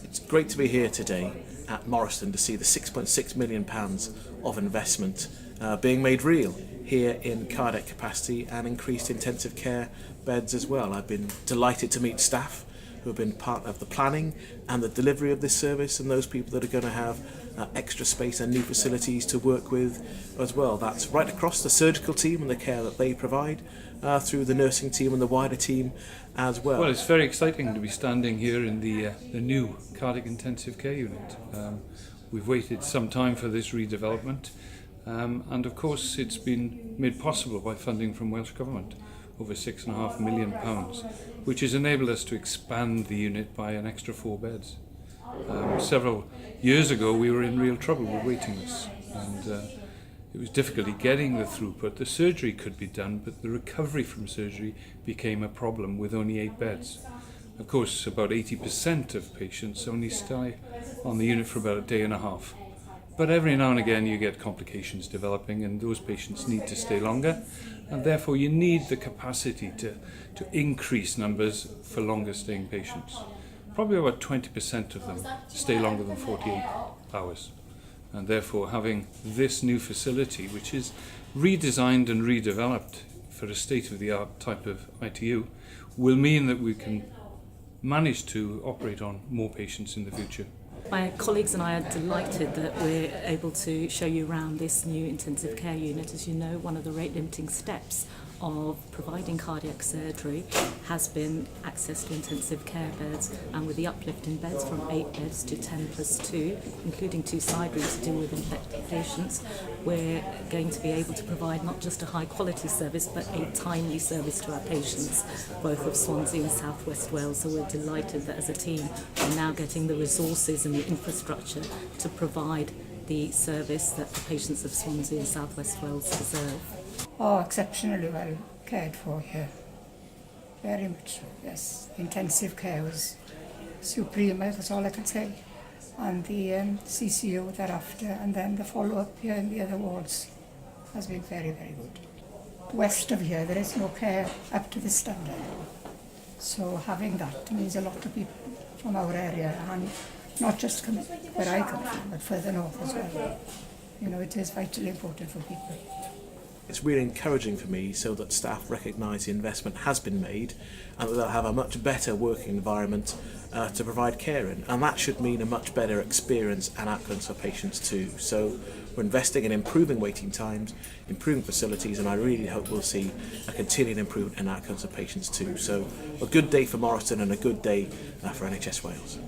It's great to be here today at Morriston to see the £6.6 million of investment being made real here in cardiac capacity and increased intensive care beds as well. I've been delighted to meet staff who have been part of the planning and the delivery of this service, and those people that are going to have extra space and new facilities to work with as well. That's right across the surgical team and the care that they provide, through the nursing team and the wider team as well. Well, it's very exciting to be standing here in the new cardiac intensive care unit. We've waited some time for this redevelopment, and of course it's been made possible by funding from Welsh Government, over £6.5 million, which has enabled us to expand the unit by an extra 4 beds. Several years ago we were in real trouble with waiting lists, and it was difficulty getting the throughput. The surgery could be done, but the recovery from surgery became a problem with only 8 beds. Of course, about 80% of patients only stay on the unit for about a day and a half. But every now and again you get complications developing, and those patients need to stay longer, and therefore you need the capacity to increase numbers for longer staying patients. Probably about 20% of them stay longer than 48 hours. And therefore having this new facility, which is redesigned and redeveloped for a state-of-the-art type of ITU, will mean that we can manage to operate on more patients in the future. My colleagues and I are delighted that we're able to show you around this new intensive care unit. As you know, one of the rate-limiting steps of providing cardiac surgery has been access to intensive care beds, and with the uplift in beds from 8 beds to 10 plus 2, including 2 side rooms to deal with infected patients, we're going to be able to provide not just a high quality service but a timely service to our patients, both of Swansea and South West Wales. So we're delighted that as a team we're now getting the resources and the infrastructure to provide the service that the patients of Swansea and South West Wales deserve. Oh, exceptionally well cared for here. Very much so, yes. Intensive care was supreme, that's all I can say. And the CCU thereafter, and then the follow-up here in the other wards has been very, very good. West of here, there is no care up to this standard. So having that means a lot to people from our area, and not just where I come from, but further north as well. You know, it is vitally important for people. It's really encouraging for me so that staff recognise the investment has been made and that they'll have a much better working environment to provide care in, and that should mean a much better experience and outcomes for patients too. So we're investing in improving waiting times, improving facilities, and I really hope we'll see a continued improvement in outcomes for patients too. So a good day for Morriston and a good day for NHS Wales.